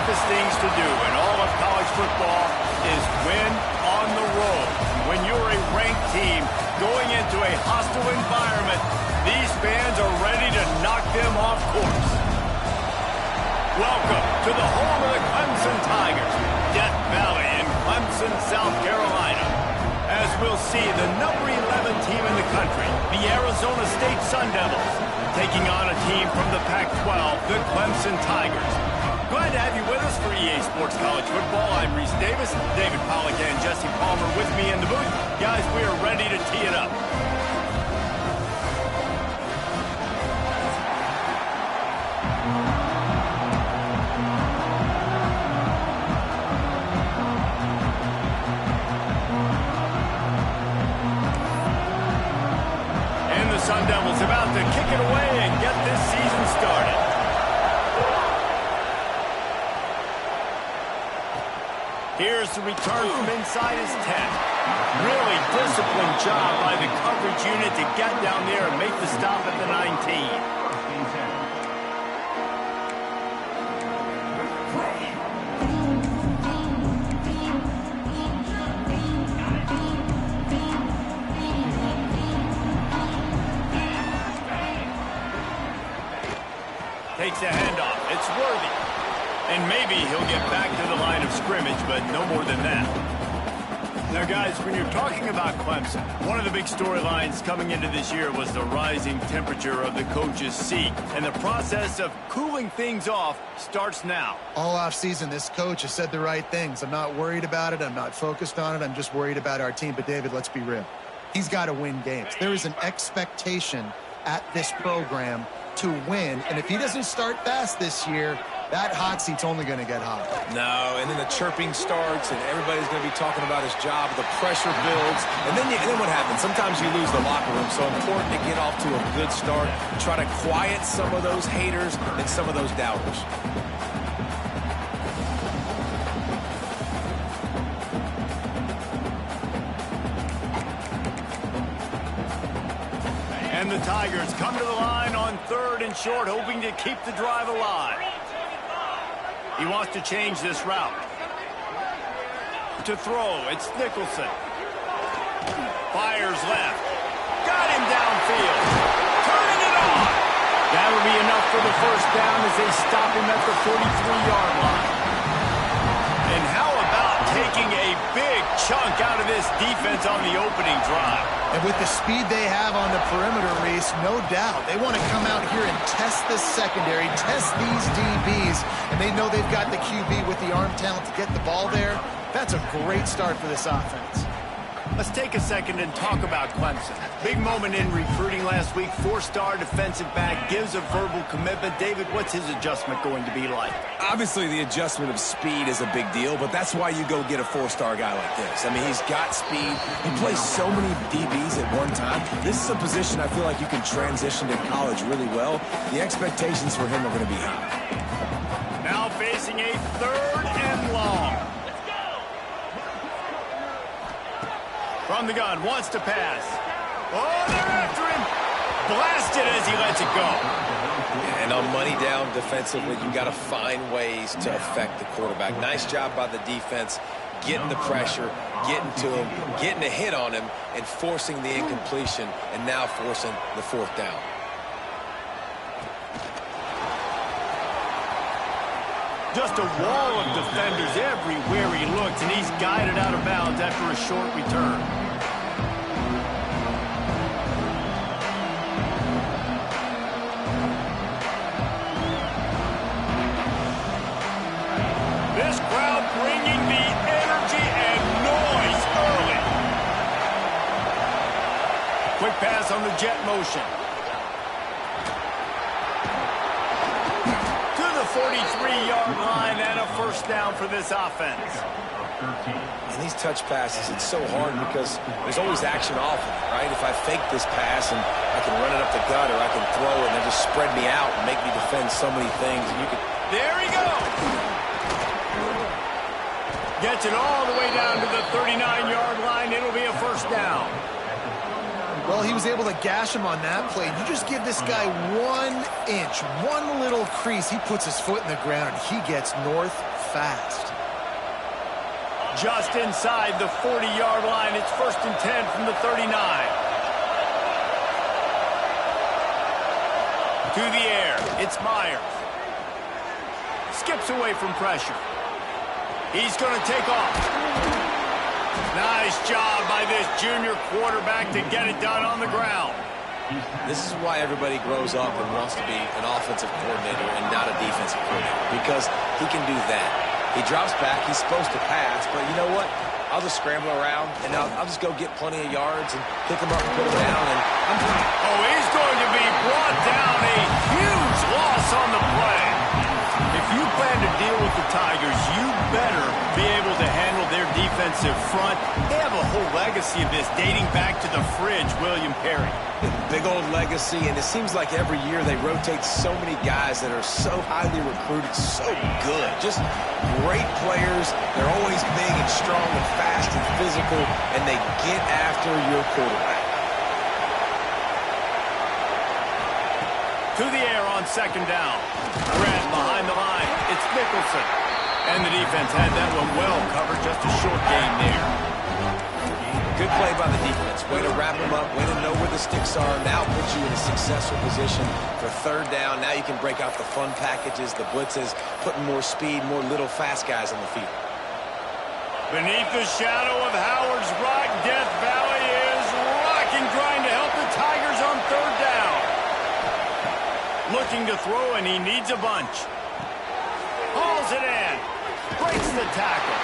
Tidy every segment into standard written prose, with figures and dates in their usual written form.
toughest things to do in all of college football is win on the road. When you're a ranked team going into a hostile environment, these fans are ready to knock them off course. Welcome to the home of the Clemson Tigers, Death Valley in Clemson, South Carolina. As we'll see, the number 11 team in the country, the Arizona State Sun Devils, taking on a team from the Pac-12, the Clemson Tigers. Glad to have you with us for EA Sports College Football. I'm Reese Davis, David Pollack and Jesse Palmer with me in the booth. Guys, we are ready to tee it up. And the Sun Devils about to kick it away and get this season started. Here's the return from inside his 10. Really disciplined job by the coverage unit to get down there and make the stop at the 19. Takes a handoff. It's Worthy. And maybe he'll get back to the line of scrimmage, but no more than that. Now, guys, when you're talking about Clemson, one of the big storylines coming into this year was the rising temperature of the coach's seat. And the process of cooling things off starts now. All offseason, this coach has said the right things. I'm not worried about it. I'm not focused on it. I'm just worried about our team. But, David, let's be real. He's got to win games. There is an expectation at this program to win. And if he doesn't start fast this year, that hot seat's only going to get hot. No, and then the chirping starts, and everybody's going to be talking about his job. The pressure builds, and then what happens? Sometimes you lose the locker room, so important to get off to a good start. Try to quiet some of those haters and some of those doubters. And the Tigers come to the line on 3rd and short, hoping to keep the drive alive. He wants to change this route. To throw, it's Nicholson. Fires left. Got him downfield. Turning it on. That'll be enough for the first down as they stop him at the 43-yard line. And how about taking a big chunk out of this defense on the opening drive? And with the speed they have on the perimeter, Reese, no doubt, they want to come out here and test the secondary, test these DBs, and they know they've got the QB with the arm talent to get the ball there. That's a great start for this offense. Let's take a second and talk about Clemson. Big moment in recruiting last week. 4-star defensive back gives a verbal commitment. David, what's his adjustment going to be like? Obviously, the adjustment of speed is a big deal, but that's why you go get a 4-star guy like this. I mean, he's got speed. He plays so many DBs at one time. This is a position I feel like you can transition to college really well. The expectations for him are going to be high. Now facing a 3rd and long. From the gun, wants to pass. Oh, they're after him. Blasted as he lets it go. And on money down defensively, you got to find ways to affect the quarterback. Nice job by the defense, getting the pressure, getting to him, getting a hit on him, and forcing the incompletion, and now forcing the 4th down. Just a wall of defenders everywhere he looks, and he's guided out of bounds after a short return. This crowd bringing the energy and noise early. Quick pass on the jet motion. 43-yard line and a 1st down for this offense. And these touch passes, it's so hard because there's always action off of it, right? If I fake this pass and I can run it up the gut or I can throw it and they just spread me out and make me defend so many things. And you can... There he goes. Gets it all the way down to the 39-yard line. It'll be a 1st down. Well, he was able to gash him on that play. You just give this guy 1 inch, one little crease. He puts his foot in the ground, and he gets north, fast. Just inside the 40-yard line. It's 1st and 10 from the 39. To the air. It's Myers. Skips away from pressure. He's going to take off. Nice job by this junior quarterback to get it done on the ground. This is why everybody grows up and wants to be an offensive coordinator and not a defensive coordinator, because he can do that. He drops back. He's supposed to pass, but you know what? I'll just scramble around, and I'll just go get plenty of yards and pick him up and put him down, and I'm playing. Oh, he's going to be brought down. A huge loss on the play. If you plan to deal with the Tigers, you better be able to handle their defensive front. They have a whole legacy of this dating back to the fridge, William Perry. Big old legacy, and it seems like every year they rotate so many guys that are so highly recruited, so good. Just great players. They're always big and strong and fast and physical, and they get after your quarterback. To the air on 2nd down. Grant behind the line. It's Nicholson. And the defense had that one well covered. Just a short gain there. Good play by the defense. Way to wrap them up. Way to know where the sticks are. Now puts you in a successful position for 3rd down. Now you can break out the fun packages, the blitzes, putting more speed, more little fast guys on the field. Beneath the shadow of Howard's Rock, Death Valley is rocking, trying to help the Tigers on 3rd down. Looking to throw, and he needs a bunch. Hauls it in. Breaks the tackle.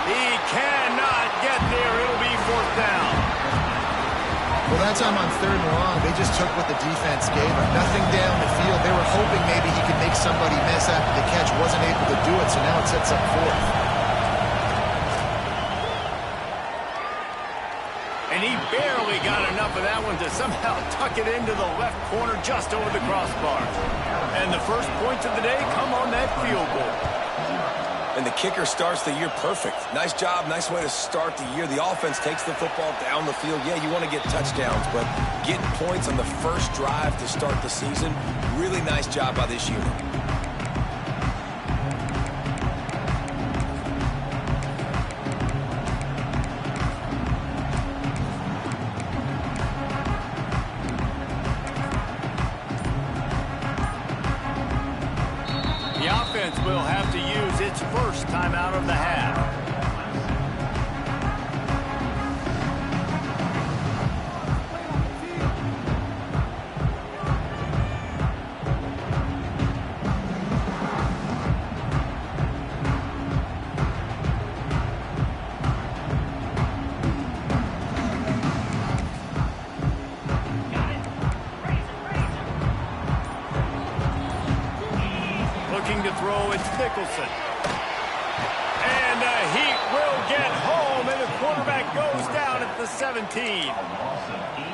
He cannot get there. It'll be 4th down. Well, that time on 3rd and long, they just took what the defense gave them. Nothing down the field. They were hoping maybe he could make somebody miss after the catch. Wasn't able to do it, so now it sets up 4th. And he barely got enough of that one to somehow tuck it into the left corner just over the crossbar. And the first points of the day come on that field goal. And the kicker starts the year perfect. Nice job, nice way to start the year. The offense takes the football down the field. Yeah, you want to get touchdowns, but getting points on the first drive to start the season, really nice job by this unit. The offense will have to use its first timeout of the half. Looking to throw, it's Nicholson. And the Heat will get home, and the quarterback goes down at the 17.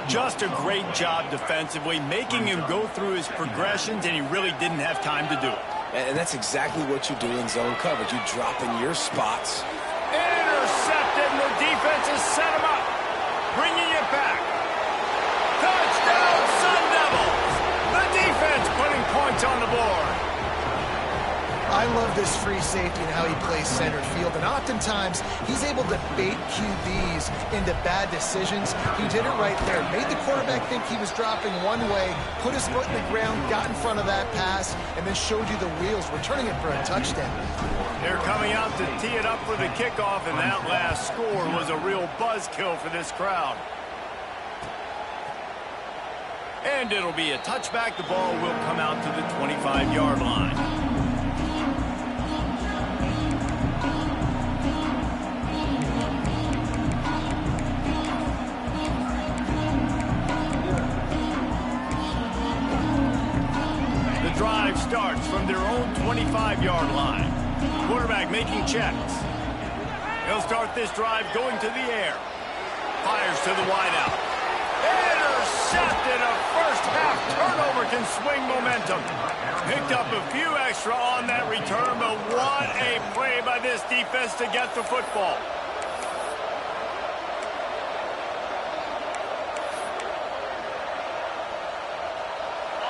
Just a great job defensively, making him go through his progressions, and he really didn't have time to do it. And that's exactly what you do in zone coverage. You drop in your spots. Intercepted, and the defense has set him up. Bringing it back. Touchdown, Sun Devils! The defense putting points on the board. I love this free safety and how he plays center field, and oftentimes he's able to bait QBs into bad decisions. He did it right there. Made the quarterback think he was dropping one way, put his foot in the ground, got in front of that pass, and then showed you the wheels, returning it for a touchdown. They're coming out to tee it up for the kickoff, and that last score was a real buzzkill for this crowd. And it'll be a touchback. The ball will come out to the 25-yard line. Drive starts from their own 25-yard line. Quarterback making checks. He'll start this drive going to the air. Fires to the wideout. Intercepted. A first-half turnover can swing momentum. Picked up a few extra on that return, but what a play by this defense to get the football.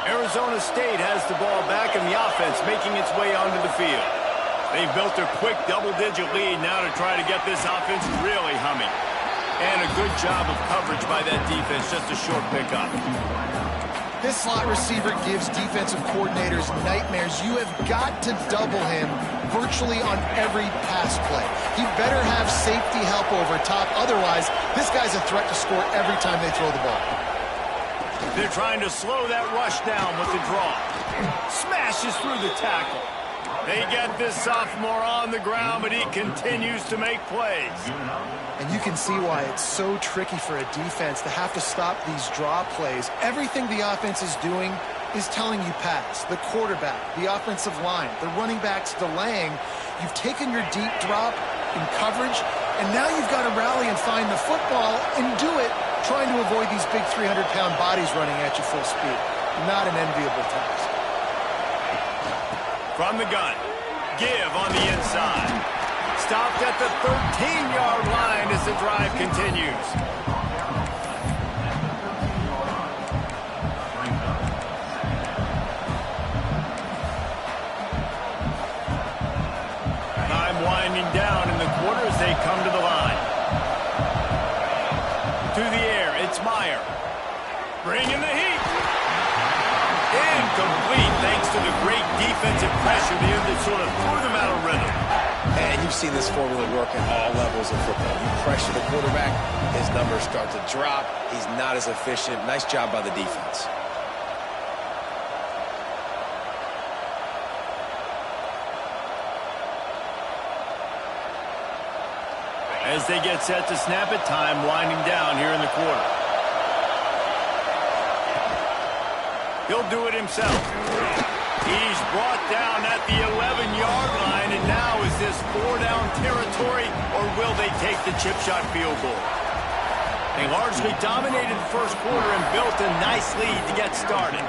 Arizona State has the ball back, and the offense making its way onto the field. They've built a quick double-digit lead now to try to get this offense really humming. And a good job of coverage by that defense, just a short pickup. This slot receiver gives defensive coordinators nightmares. You have got to double him virtually on every pass play. He better have safety help over top. Otherwise, this guy's a threat to score every time they throw the ball. They're trying to slow that rush down with the draw. Smashes through the tackle. They get this sophomore on the ground, but he continues to make plays. And you can see why it's so tricky for a defense to have to stop these draw plays. Everything the offense is doing is telling you pass. The quarterback, the offensive line, the running backs delaying. You've taken your deep drop in coverage, and now you've got to rally and find the football and do it, trying to avoid these big 300-pound bodies running at you full speed. Not an enviable task. From the gun, give on the inside. Stopped at the 13-yard line as the drive continues. Time winding down in the quarter as they come to the line. To the air, it's Meyer. Bringing the heat. Incomplete thanks to the great defensive pressure there that sort of threw them out of rhythm. And you've seen this formula work at all levels of football. You pressure the quarterback, his numbers start to drop. He's not as efficient. Nice job by the defense. As they get set to snap it, time winding down here in the quarter. He'll do it himself. He's brought down at the 11-yard line, and now is this 4-down territory, or will they take the chip shot field goal? They largely dominated the first quarter and built a nice lead to get started.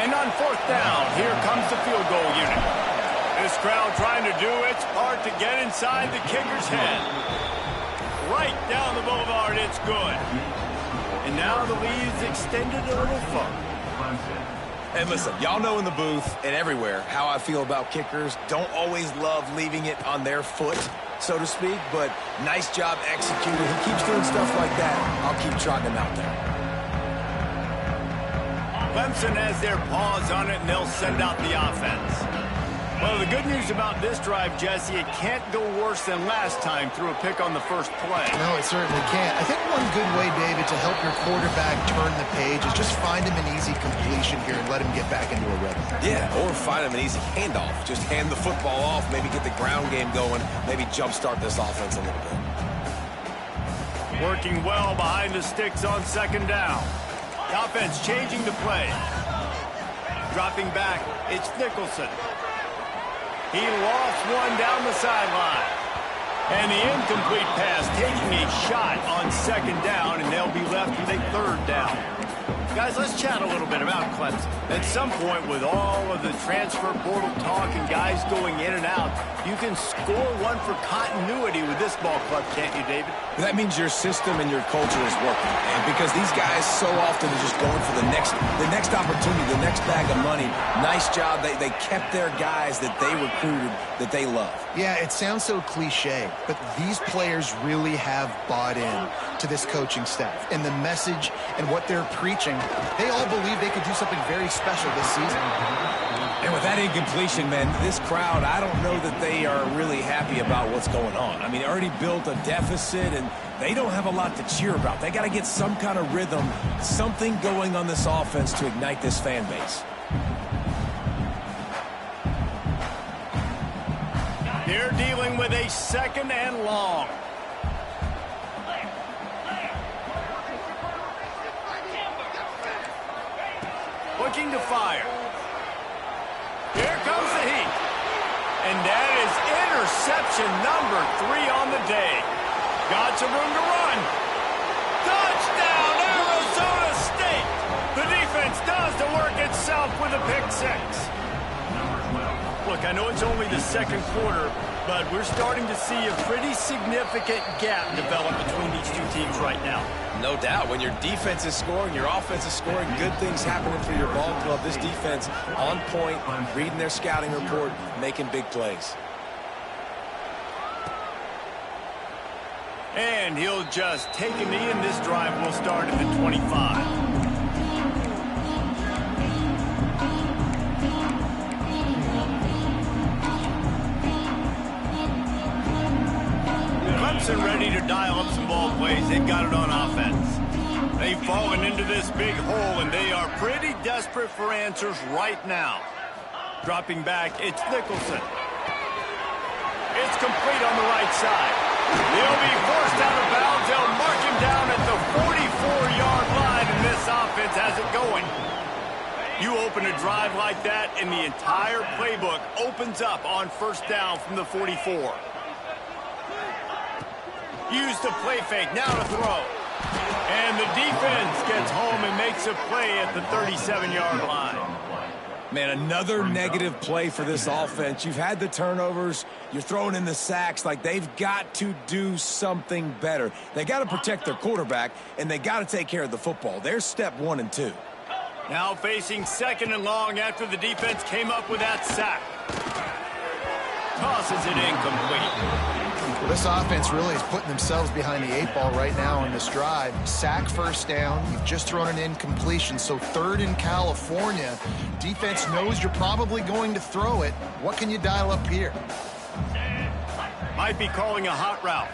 And on fourth down, here comes the field goal unit. This crowd trying to do its part to get inside the kicker's head. Right down the boulevard, it's good. And now the lead's extended a little further. And listen, y'all know in the booth and everywhere how I feel about kickers. Don't always love leaving it on their foot, so to speak, but nice job executing. He keeps doing stuff like that. I'll keep trotting him out there. Clemson has their paws on it, and they'll send out the offense. Well, the good news about this drive, Jesse, it can't go worse than last time through a pick on the first play. No, it certainly can't. I think one good way, David, to help your quarterback turn the page is just find him an easy completion here and let him get back into a rhythm. Yeah, or find him an easy handoff. Just hand the football off, maybe get the ground game going, maybe jumpstart this offense a little bit. Working well behind the sticks on second down. The offense changing the play. Dropping back, it's Nicholson. He lost one down the sideline. And the incomplete pass taking a shot on second down, and they'll be left with a third down. Guys, let's chat a little bit about Clemson. At some point, with all of the transfer portal talk and guys going in and out, you can score one for continuity with this ball club, can't you, David? That means your system and your culture is working. And because these guys so often are just going for the next opportunity, the next bag of money. Nice job. They kept their guys that they recruited, that they love. Yeah, it sounds so cliche, but these players really have bought in to this coaching staff and the message and what they're preaching. They all believe they could do something very special this season. And with that incompletion, man, this crowd, I don't know that they are really happy about what's going on. I mean, they already built a deficit, and they don't have a lot to cheer about. They got to get some kind of rhythm, something going on this offense to ignite this fan base. They're dealing with a second and long. Looking to fire. Here comes the heat. And that is interception number 3 on the day. Got some room to run. Touchdown, Arizona State. The defense does the work itself with a pick 6. Look, I know it's only the second quarter, but we're starting to see a pretty significant gap develop between these two teams right now. No doubt. When your defense is scoring, your offense is scoring, good things happening for your ball club. This defense on point, reading their scouting report, making big plays. And he'll just take a knee, and this drive will start at the 25. Clemson ready to dial up some ball plays. They've got it on offense. They've fallen into this big hole, and they are pretty desperate for answers right now. Dropping back, it's Nicholson. It's complete on the right side. He'll be forced out of bounds. They'll mark him down at the 44-yard line, and this offense has it going. You open a drive like that, and the entire playbook opens up on first down from the 44. Use the play fake, now to throw. And the defense gets home and makes a play at the 37-yard line. Man, another negative play for this offense. You've had the turnovers. You're throwing in the sacks. Like, they've got to do something better. They got to protect their quarterback, and they got to take care of the football. There's step 1 and 2. Now facing second and long after the defense came up with that sack. Tosses it incomplete. Well, this offense really is putting themselves behind the 8 ball right now on this drive. Sack, first down. You've just thrown an incompletion, so third in California. Defense knows you're probably going to throw it. What can you dial up here? Might be calling a hot route.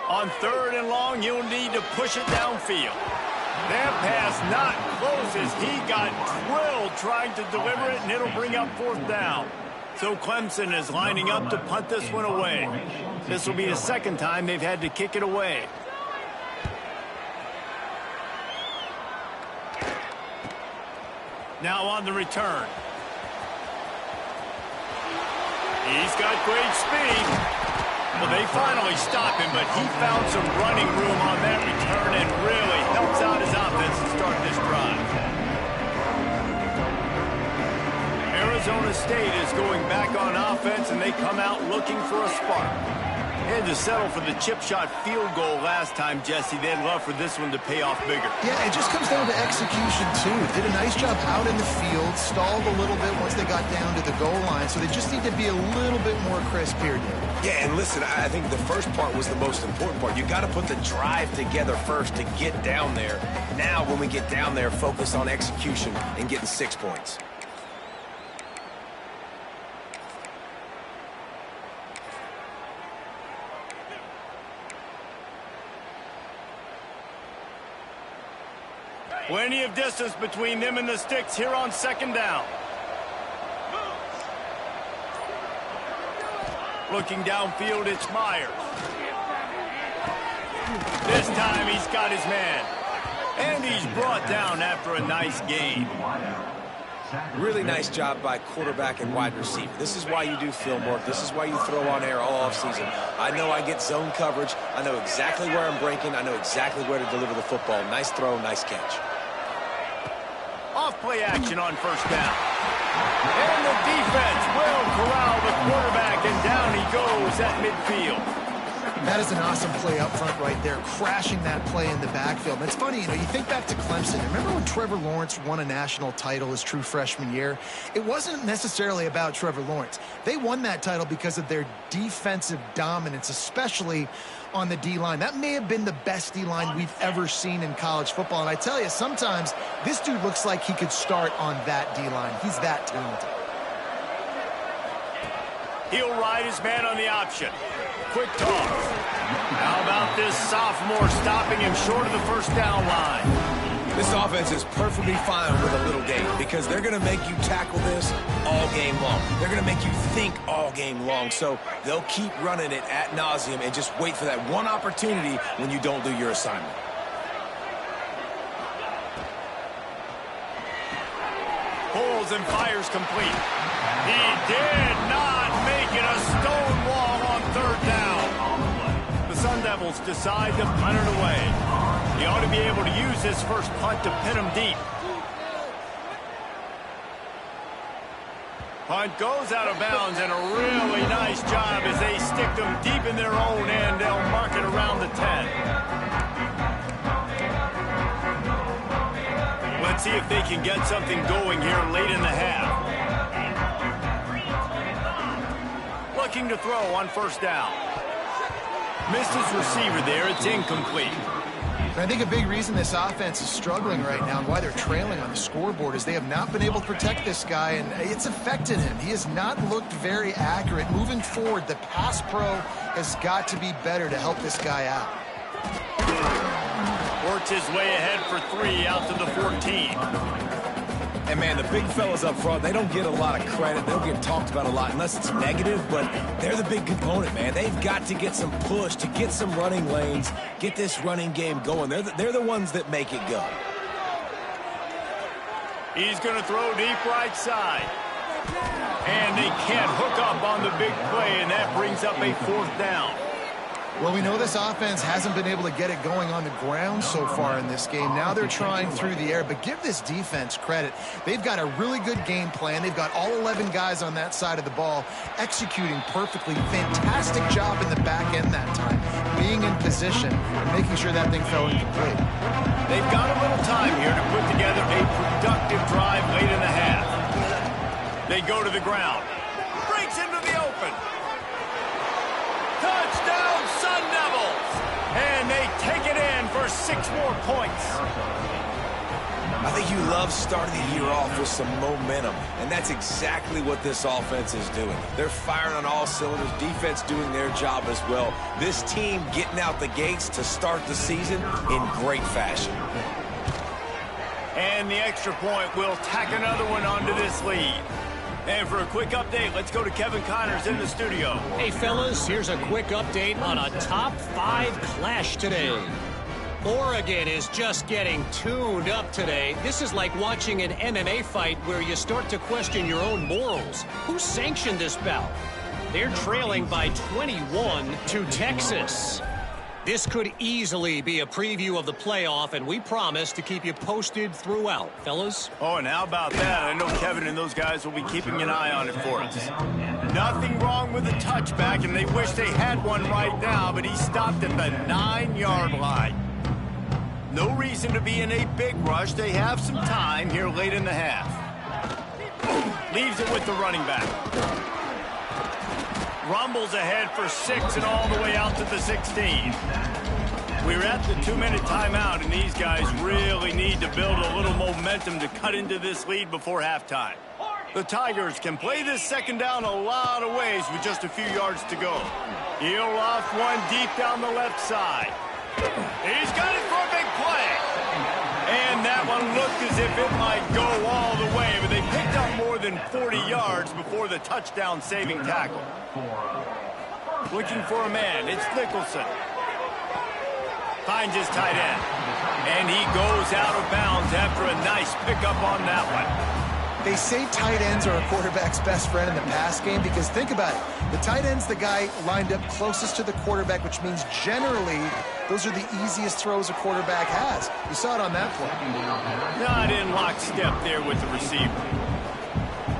On third and long, you'll need to push it downfield. That pass not close as he got drilled trying to deliver it, and it'll bring up fourth down. So Clemson is lining up to punt this one away. This will be the second time they've had to kick it away. Now on the return. He's got great speed. Well, they finally stopped him, but he found some running room on that return and really helps out his offense to start this drive. Arizona State is going back on offense, and they come out looking for a spark. They had to settle for the chip shot field goal last time, Jesse. They'd love for this one to pay off bigger. Yeah, it just comes down to execution, too. Did a nice job out in the field, stalled a little bit once they got down to the goal line, so they just need to be a little bit more crisp here, David. Yeah, and listen, I think the first part was the most important part. You got to put the drive together first to get down there. Now, when we get down there, focus on execution and getting 6 points. Plenty of distance between them and the sticks here on second down. Looking downfield, it's Myers. This time he's got his man. And he's brought down after a nice gain. Really nice job by quarterback and wide receiver. This is why you do film work. This is why you throw on air all offseason. I know I get zone coverage. I know exactly where I'm breaking. I know exactly where to deliver the football. Nice throw, nice catch. Off play action on first down. And the defense will corral the quarterback, and down he goes at midfield. That is an awesome play up front right there, crashing that play in the backfield. And it's funny, you think back to Clemson. Remember when Trevor Lawrence won a national title his true freshman year? It wasn't necessarily about Trevor Lawrence. They won that title because of their defensive dominance, especially on the D-line. That may have been the best D-line we've ever seen in college football. And I tell you, sometimes this dude looks like he could start on that D-line. He's that talented. He'll ride his man on the option. Quick toss. How about this sophomore stopping him short of the first down line? This offense is perfectly fine with a little game because they're going to make you tackle this all game long. They're going to make you think all game long. So they'll keep running it ad nauseum and just wait for that one opportunity when you don't do your assignment. Pulls and fires complete. He did not make it. A stone wall on third down. The Sun Devils Devils decide to punt it away. He ought to be able to use this first punt to pin them deep. Punt goes out of bounds, and a really nice job as they stick them deep in their own end. They'll mark it around the 10. Let's see if they can get something going here late in the half. Looking to throw on first down. Missed his receiver there. It's incomplete. I think a big reason this offense is struggling right now and why they're trailing on the scoreboard is they have not been able to protect this guy, and it's affected him. He has not looked very accurate. Moving forward, the pass pro has got to be better to help this guy out. Works his way ahead for 3 out to the 14. And, man, the big fellas up front, they don't get a lot of credit. They don't get talked about a lot unless it's negative, but they're the big component, man. They've got to get some push, to get some running lanes, get this running game going. They're the ones that make it go. He's going to throw deep right side. And they can't hook up on the big play, and that brings up a 4th down. Well, we know this offense hasn't been able to get it going on the ground so far in this game. Now they're trying through the air, but give this defense credit. They've got a really good game plan. They've got all 11 guys on that side of the ball executing perfectly. Fantastic job in the back end that time, being in position and making sure that thing fell incomplete. They've got a little time here to put together a productive drive late in the half. They go to the ground. Breaks into the open. Touchdown, Sun Devils! And they take it in for 6 more points. I think you love starting the year off with some momentum, and that's exactly what this offense is doing. They're firing on all cylinders, defense doing their job as well. This team getting out the gates to start the season in great fashion. And the extra point will tack another one onto this lead. And for a quick update, let's go to Kevin Connors in the studio. Hey, fellas, here's a quick update on a top 5 clash today. Oregon is just getting tuned up today. This is like watching an MMA fight where you start to question your own morals. Who sanctioned this bout? They're trailing by 21 to Texas. This could easily be a preview of the playoff, and we promise to keep you posted throughout, fellas. Oh, and how about that? I know Kevin and those guys will be keeping an eye on it for us. Nothing wrong with the touchback, and they wish they had one right now, but he stopped at the 9-yard line. No reason to be in a big rush. They have some time here late in the half. Leaves it with the running back. Rumbles ahead for 6 and all the way out to the 16. We're at the 2-minute timeout, and these guys really need to build a little momentum to cut into this lead before halftime. The Tigers can play this second down a lot of ways with just a few yards to go. He'll off one deep down the left side. He's got it for a big play. And that one looked as if it might go all the way, but they picked up more than 40 yards before the touchdown-saving tackle. Looking for a man. It's Nicholson. Finds his tight end. And he goes out of bounds after a nice pickup on that one. They say tight ends are a quarterback's best friend in the pass game because think about it. The tight end's the guy lined up closest to the quarterback, which means generally those are the easiest throws a quarterback has. You saw it on that play. Not in lockstep there with the receiver.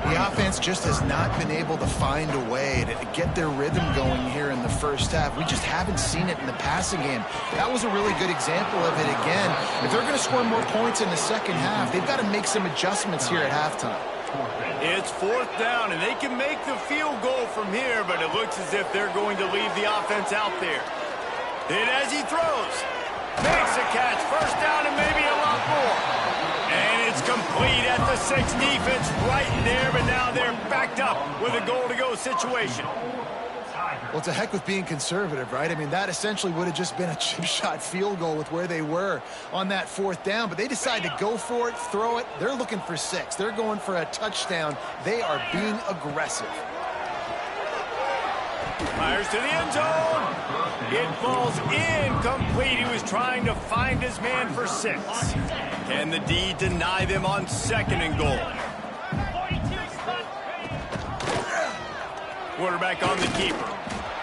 The offense just has not been able to find a way to get their rhythm going here in the first half. We just haven't seen it in the passing game. That was a really good example of it again. If they're going to score more points in the second half, they've got to make some adjustments here at halftime. It's 4th down, and they can make the field goal from here, but it looks as if they're going to leave the offense out there. And as he throws, makes a catch, first down and maybe a lot more. And it's complete at the 6. Defense right there, but now they're backed up with a goal-to-go situation. Well, to heck with being conservative, right? I mean, that essentially would have just been a chip shot field goal with where they were on that 4th down, but they decide to go for it, throw it. They're looking for 6. They're going for a touchdown. They are being aggressive. Fires to the end zone. It falls incomplete. He was trying to find his man for 6. Can the D deny them on 2nd and goal? Quarterback on the keeper.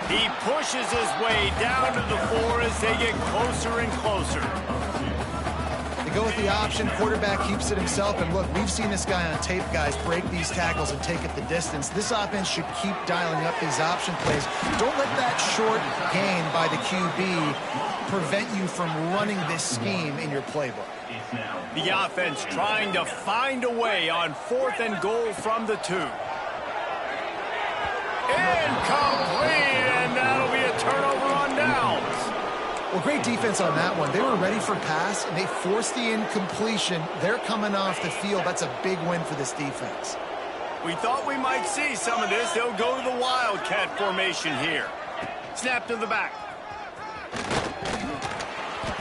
He pushes his way down to the floor as they get closer and closer. They go with the option. Quarterback keeps it himself. And look, we've seen this guy on tape, guys, break these tackles and take it the distance. This offense should keep dialing up these option plays. Don't let that short gain by the QB prevent you from running this scheme in your playbook. The offense trying to find a way on 4th and goal from the 2. Incomplete, and that'll be a turnover on downs. Well, great defense on that one. They were ready for pass, and they forced the incompletion. They're coming off the field. That's a big win for this defense. We thought we might see some of this. They'll go to the Wildcat formation here. Snap to the back.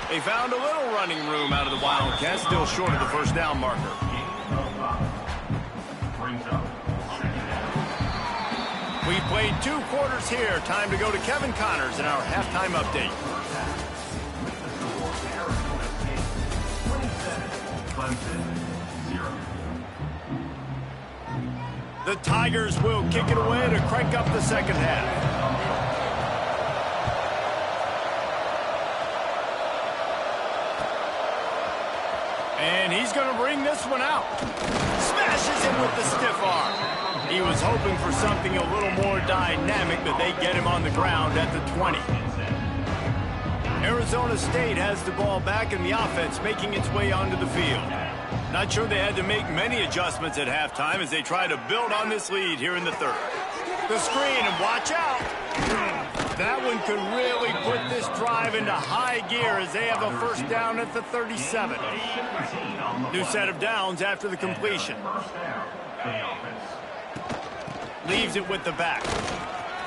They found a little running room out of the Wildcats, still short of the first down marker. We played 2 quarters here. Time to go to Kevin Connors in our halftime update. The Tigers will kick it away to crank up the second half. And he's going to bring this one out. Smashes him with the stiff arm. He was hoping for something a little more dynamic, but they get him on the ground at the 20. Arizona State has the ball back and the offense making its way onto the field. Not sure they had to make many adjustments at halftime as they try to build on this lead here in the 3rd. The screen, and watch out. That one could really put this drive into high gear as they have a first down at the 37. New set of downs after the completion. Leaves it with the back.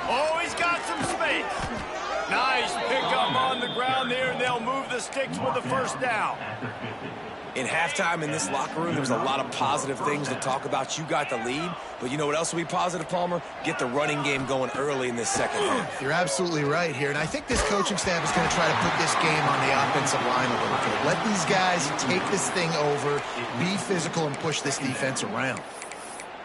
Oh, he's got some space. Nice pickup on the ground there, and they'll move the sticks with the first down. In halftime in this locker room, there was a lot of positive things to talk about. You got the lead, but you know what else will be positive, Palmer? Get the running game going early in this second half. You're absolutely right here, and I think this coaching staff is going to try to put this game on the offensive line a little bit. Let these guys take this thing over, be physical, and push this defense around.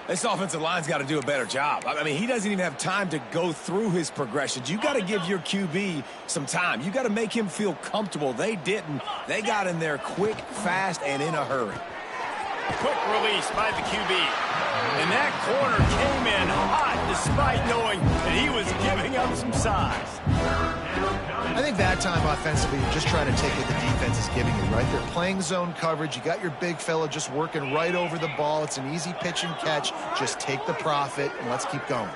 This offensive line's got to do a better job. I mean, he doesn't even have time to go through his progressions. You got to give your QB some time. You got to make him feel comfortable. They didn't. They got in there quick, fast, and in a hurry. Quick release by the QB. And that corner came in hot despite knowing that he was giving up some size. I think that time offensively, you're just trying to take what the defense is giving you, right? They're playing zone coverage. You got your big fella just working right over the ball. It's an easy pitch and catch. Just take the profit, and let's keep going.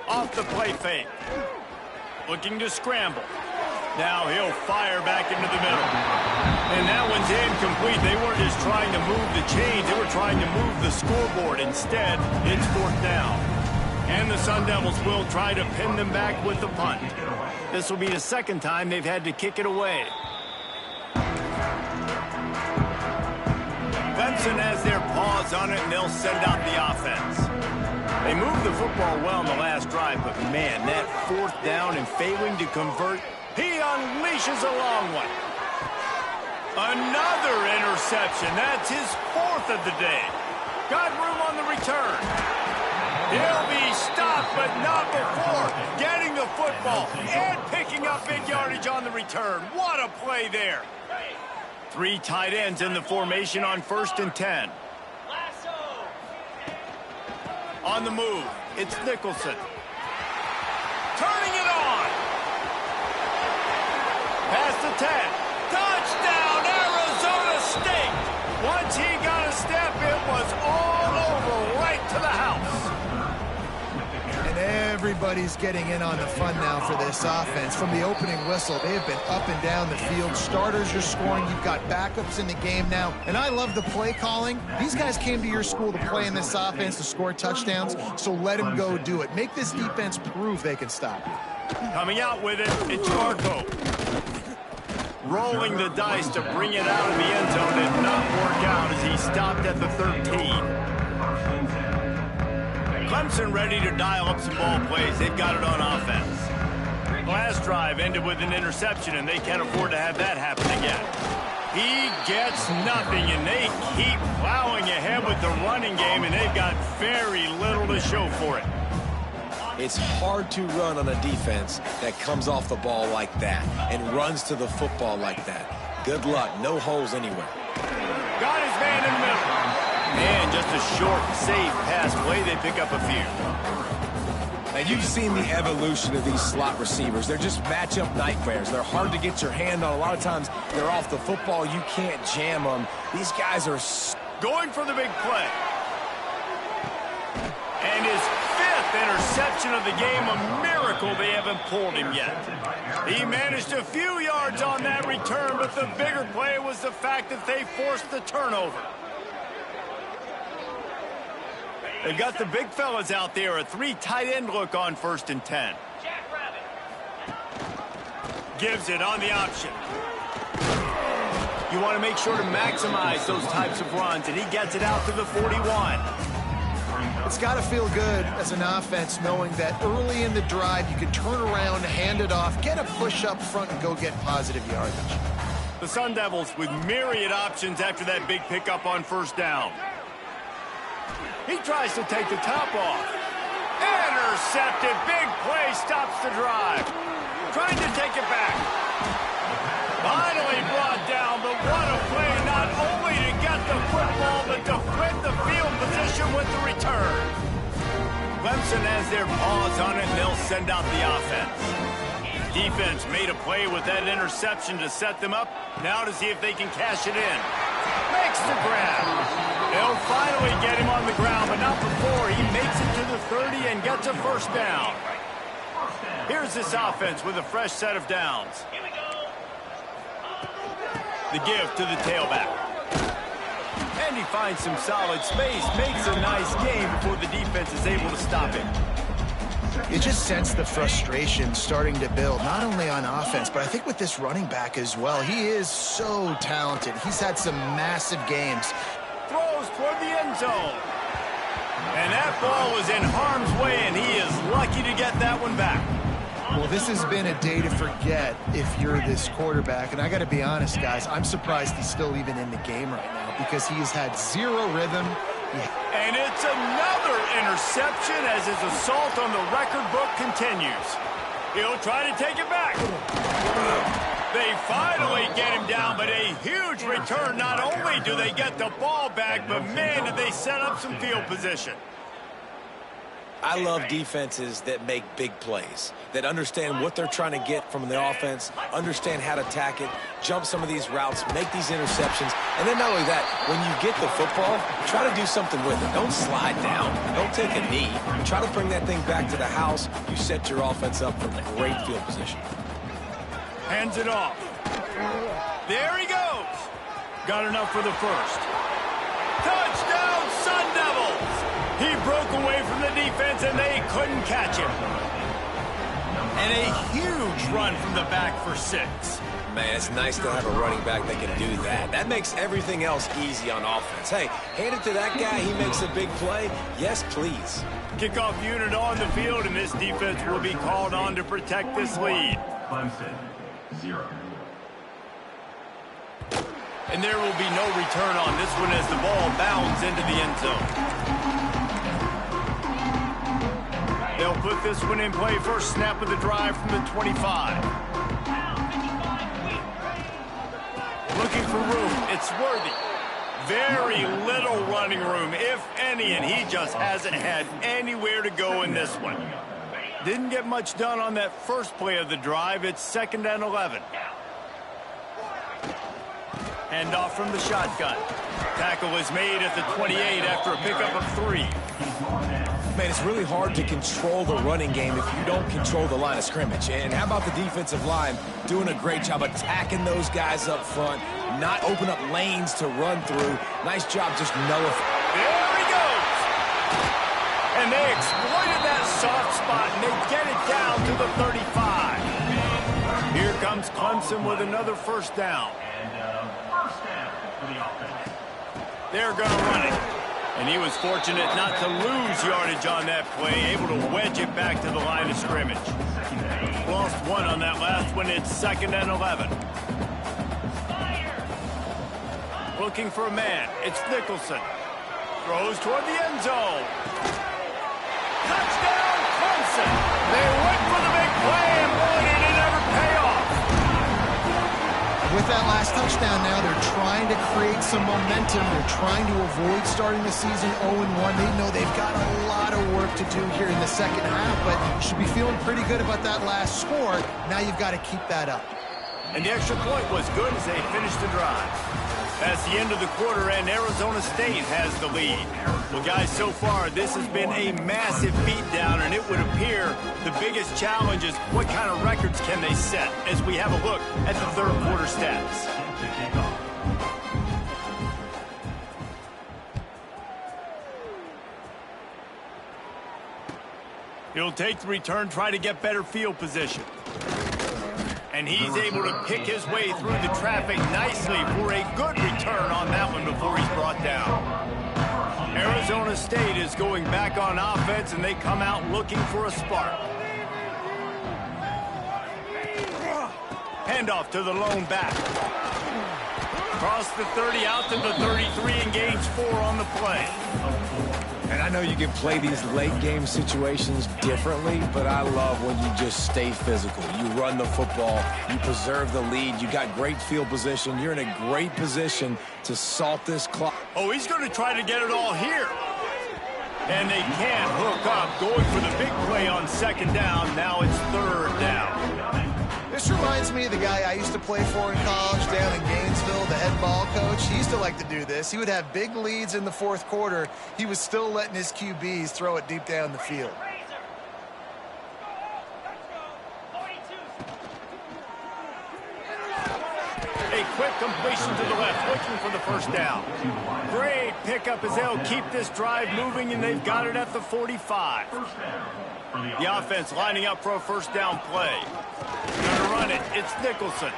Off the play fake. Looking to scramble. Now he'll fire back into the middle. And that one's incomplete. They weren't just trying to move the chains. They were trying to move the scoreboard. Instead, it's 4th down. And the Sun Devils will try to pin them back with the punt. This will be the 2nd time they've had to kick it away. Clemson has their paws on it, and they'll send out the offense. They moved the football well in the last drive, but man, that 4th down and failing to convert, he unleashes a long one. Another interception. That's his 4th of the day. Got room on the return. He'll be stopped, but not before getting the football and picking up big yardage on the return. What a play there. 3 tight ends in the formation on 1st and 10. On the move, it's Nicholson. Turning it on. Past the 10. Touchdown, Arizona State. Once he got a step, it was all over right to the house. And everybody's getting in on the fun now for this offense. From the opening whistle, they have been up and down the field. Starters are scoring. You've got backups in the game now. And I love the play calling. These guys came to your school to play in this offense to score touchdowns, so let them go do it. Make this defense prove they can stop you. Coming out with it, it's Marco. Rolling the dice to bring it out of the end zone did not work out as he stopped at the 13. Clemson ready to dial up some ball plays. They've got it on offense. Last drive ended with an interception, and they can't afford to have that happen again. He gets nothing, and they keep plowing ahead with the running game, and they've got very little to show for it. It's hard to run on a defense that comes off the ball like that and runs to the football like that. Good luck. No holes anywhere. Got his man in the middle. And just a short, safe pass play. They pick up a few. Now, you've seen the evolution of these slot receivers. They're just matchup nightmares. They're hard to get your hand on. A lot of times, they're off the football. You can't jam them. These guys are going for the big play. And his fifth interception of the game, a miracle they haven't pulled him yet. He managed a few yards on that return, but the bigger play was the fact that they forced the turnover. They've got the big fellas out there, a 3 tight end look on 1st and 10. Gives it on the option. You want to make sure to maximize those types of runs, and he gets it out to the 41. It's got to feel good as an offense knowing that early in the drive you can turn around, hand it off, get a push up front, and go get positive yardage. The Sun Devils with myriad options after that big pickup on 1st down. He tries to take the top off. Intercepted. Big play stops the drive. Trying to take it back. Finally brought down, but what a play, not only to get the football, but to flip the field position with the return. Clemson has their paws on it, and they'll send out the offense. Defense made a play with that interception to set them up. Now to see if they can cash it in. Makes the grab. They'll finally get him on the ground, but not before he makes it to the 30 and gets a 1st down. Here's this offense with a fresh set of downs. The give to the tailback. And he finds some solid space, makes a nice game before the defense is able to stop him. You just sense the frustration starting to build, not only on offense, but I think with this running back as well. He is so talented. He's had some massive games. Throws toward the end zone. And that ball was in harm's way, and he is lucky to get that one back. Well, this has been a day to forget if you're this quarterback. And I got to be honest, guys, I'm surprised he's still even in the game right now because he has had zero rhythm. And it's another interception as his assault on the record book continues. He'll try to take it back. They finally get him down, but a huge return. Not only do they get the ball back, but man, did they set up some field position. I love defenses that make big plays, that understand what they're trying to get from the offense, understand how to attack it, jump some of these routes, make these interceptions, and then not only that, when you get the football, try to do something with it. Don't slide down. Don't take a knee. Try to bring that thing back to the house. You set your offense up for great field position. Hands it off. There he goes. Got enough for the 1st. Touchdown, Sun Devils! He broke away from the defense, and they couldn't catch him. And a huge run from the back for 6. Man, it's nice to have a running back that can do that. That makes everything else easy on offense. Hey, hand it to that guy. He makes a big play. Yes, please. Kickoff unit on the field, and this defense will be called on to protect this lead. Clemson, 0. And there will be no return on this one as the ball bounds into the end zone. They'll put this one in play. First snap of the drive from the 25. Looking for room. It's Worthy. Very little running room, if any, and he just hasn't had anywhere to go in this one. Didn't get much done on that first play of the drive. It's 2nd and 11. Hand off from the shotgun. Tackle is made at the 28 after a pickup of 3. Man, it's really hard to control the running game if you don't control the line of scrimmage. And how about the defensive line doing a great job attacking those guys up front, not open up lanes to run through. Nice job just nullifying. There he goes! And they exploited that soft spot, and they get it down to the 35. Here comes Clemson with another 1st down. They're going to run it. And he was fortunate not to lose yardage on that play, able to wedge it back to the line of scrimmage. Lost 1 on that last one. It's 2nd and 11. Looking for a man. It's Nicholson. Throws toward the end zone. Touchdown, Clemson! that last touchdown now. They're trying to create some momentum. They're trying to avoid starting the season 0-1. They know they've got a lot of work to do here in the second half, but you should be feeling pretty good about that last score. Now you've got to keep that up. And the extra point was good as they finished the drive. That's the end of the quarter, and Arizona State has the lead. Well, guys, so far, this has been a massive beatdown, and it would appear the biggest challenge is what kind of records can they set as we have a look at the third quarter stats. He'll take the return, try to get better field position. And he's able to pick his way through the traffic nicely for a good return on that one before he's brought down. Arizona State is going back on offense, and they come out looking for a spark. Handoff to the lone back. Across the 30, out to the 33, and gains 4 on the play. And I know you can play these late-game situations differently, but I love when you just stay physical. You run the football, you preserve the lead, you got great field position, you're in a great position to salt this clock. Oh, he's going to try to get it all here. And they can't hook up, going for the big play on second down. Now it's third down. This reminds me of the guy I used to play for in college down in Gainesville, the head ball coach. He used to like to do this. He would have big leads in the fourth quarter. He was still letting his QBs throw it deep down the field. A quick completion to the left, looking for the first down. Great pickup as they'll keep this drive moving, and they've got it at the 45. The offense lining up for a first down play. Gonna run it. It's Nicholson.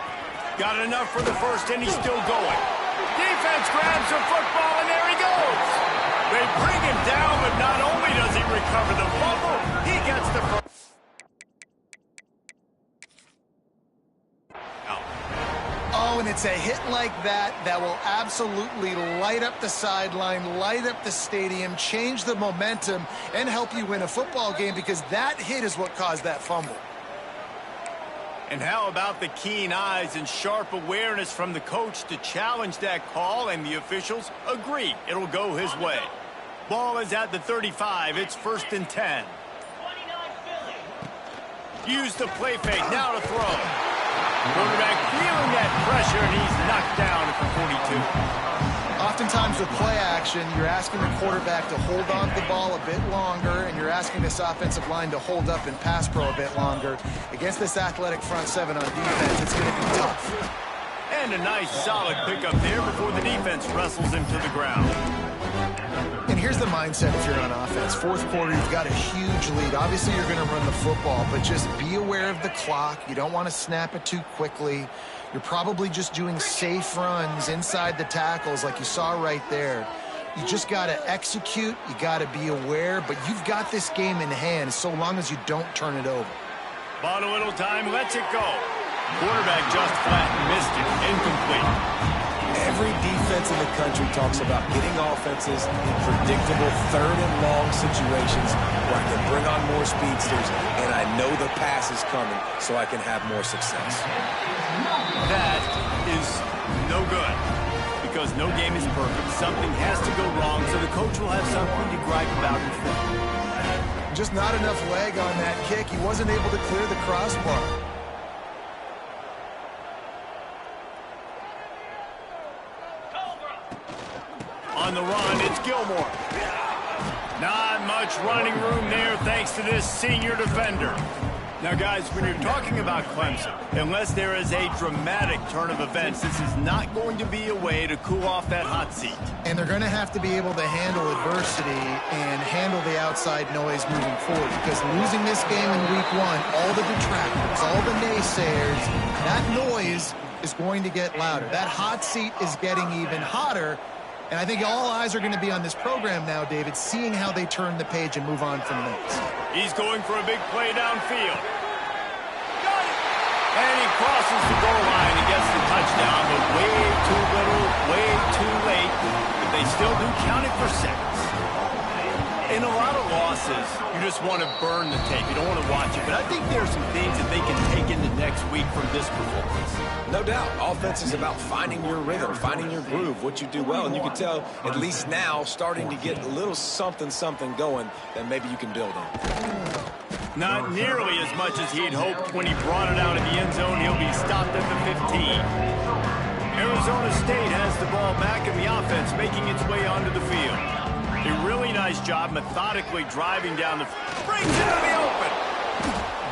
Got enough for the first, and he's still going. Defense grabs the football, and there he goes. They bring him down, but not only does he recover the fumble, he gets the first. Oh, and it's a hit like that that will absolutely light up the sideline, light up the stadium, change the momentum, and help you win a football game, because that hit is what caused that fumble. And how about the keen eyes and sharp awareness from the coach to challenge that call, and the officials agree it'll go his way. Ball is at the 35. It's 1st and 10. Use the play fake. Now to throw. Quarterback feeling that pressure, and he's knocked down at the 42. Oftentimes with play action, you're asking the quarterback to hold on to the ball a bit longer, and you're asking this offensive line to hold up in pass pro a bit longer. Against this athletic front seven on defense, it's going to be tough. And a nice solid pickup there before the defense wrestles him to the ground. And here's the mindset if you're on offense. Fourth quarter, you've got a huge lead. Obviously, you're going to run the football, but just be aware of the clock. You don't want to snap it too quickly. You're probably just doing safe runs inside the tackles like you saw right there. You just got to execute. You got to be aware, but you've got this game in hand so long as you don't turn it over. Bought a little time, lets it go. Quarterback just flat and missed it. Incomplete. Every defense in the country talks about getting offenses in predictable third and long situations where I can bring on more speedsters, and I know the pass is coming so I can have more success. That is no good, because no game is perfect. Something has to go wrong, so the coach will have something to gripe about in film. Just not enough leg on that kick. He wasn't able to clear the crossbar. On the run, it's Gilmore. Not much running room there thanks to this senior defender. Now, guys, when you're talking about Clemson, unless there is a dramatic turn of events, this is not going to be a way to cool off that hot seat. And they're going to have to be able to handle adversity and handle the outside noise moving forward, because losing this game in week one, all the detractors, all the naysayers, that noise is going to get louder. That hot seat is getting even hotter. And I think all eyes are going to be on this program now, David, seeing how they turn the page and move on from this. He's going for a big play downfield. Got it! And he crosses the goal line and gets the touchdown, but way too little, way too late. But they still do count it for seconds. A In a lot of losses, you just want to burn the tape. You don't want to watch it. But I think there are some things that they can take into next week from this performance. No doubt. Offense is about finding your rhythm, finding your groove, what you do well. And you can tell, at least now, starting to get a little something going that maybe you can build on. Not nearly as much as he'd hoped when he brought it out of the end zone. He'll be stopped at the 15. Arizona State has the ball back in the offense, making its way onto the field. A really nice job methodically driving down the field. Brings it to the open.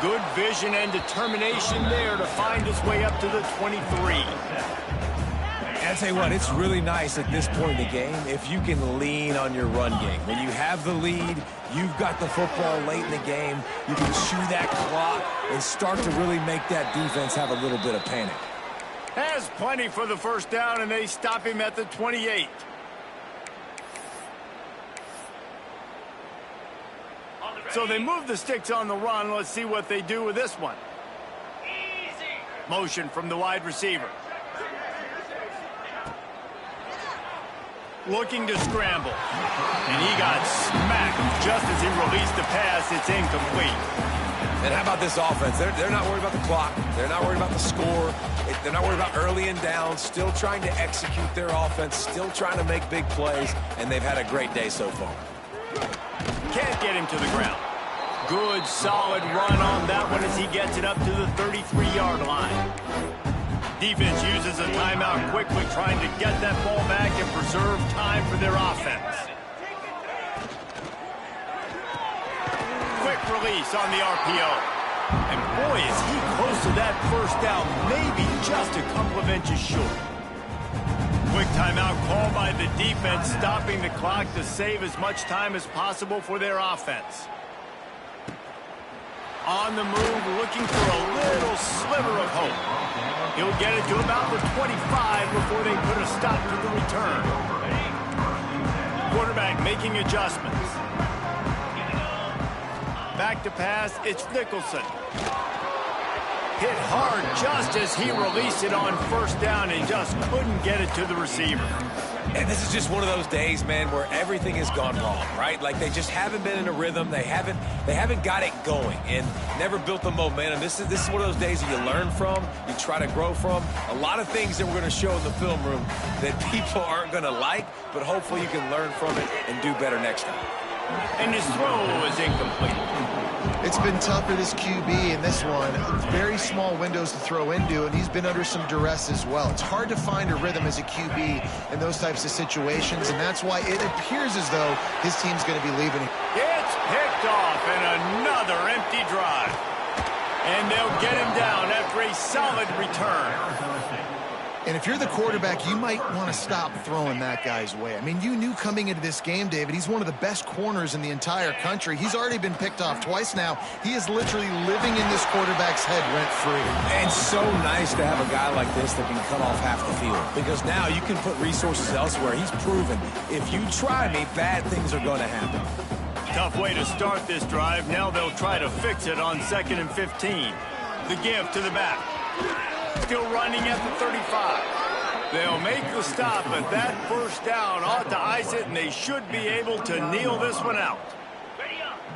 Good vision and determination there to find his way up to the 23. And I'll tell you what, it's really nice at this point in the game if you can lean on your run game. When you have the lead, you've got the football late in the game, you can chew that clock and start to really make that defense have a little bit of panic. Has plenty for the first down, and they stop him at the 28. So they move the sticks on the run. Let's see what they do with this one. Motion from the wide receiver. Looking to scramble. And he got smacked just as he released the pass. It's incomplete. And how about this offense? They're not worried about the clock. They're not worried about the score. They're not worried about early and down. Still trying to execute their offense. Still trying to make big plays. And they've had a great day so far. Can't get him to the ground. Good, solid run on that one as he gets it up to the 33-yard line. Defense uses a timeout quickly, trying to get that ball back and preserve time for their offense. Quick release on the RPO. And boy, is he close to that first down, maybe just a couple of inches short. Quick timeout call by the defense, stopping the clock to save as much time as possible for their offense. On the move, looking for a little sliver of hope. He'll get it to about the 25 before they put a stop to the return. Quarterback making adjustments. Back to pass, it's Nicholson. Hit hard just as he released it on first down and just couldn't get it to the receiver. And this is just one of those days, man, where everything has gone wrong, right? Like they just haven't been in a rhythm. They haven't got it going and never built the momentum. This is one of those days that you learn from, you try to grow from. A lot of things that we're going to show in the film room that people aren't going to like, but hopefully you can learn from it and do better next time. And his throw was incomplete. It's been tough for this QB in this one. Very small windows to throw into, and he's been under some duress as well. It's hard to find a rhythm as a QB in those types of situations, and that's why it appears as though his team's going to be leaving him. It's picked off, and another empty drive. And they'll get him down after a solid return. And if you're the quarterback, you might want to stop throwing that guy's way. I mean, you knew coming into this game, David, he's one of the best corners in the entire country. He's already been picked off twice now. He is literally living in this quarterback's head rent-free. And so nice to have a guy like this that can cut off half the field, because now you can put resources elsewhere. He's proven if you try me, bad things are going to happen. Tough way to start this drive. Now they'll try to fix it on 2nd and 15. The give to the back. Still running at the 35. They'll make the stop, but that first down ought to ice it, and they should be able to kneel this one out.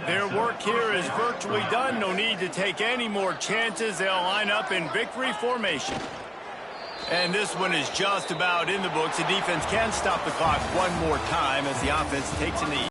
Their work here is virtually done. No need to take any more chances. They'll line up in victory formation. And this one is just about in the books. The defense can stop the clock one more time as the offense takes a knee.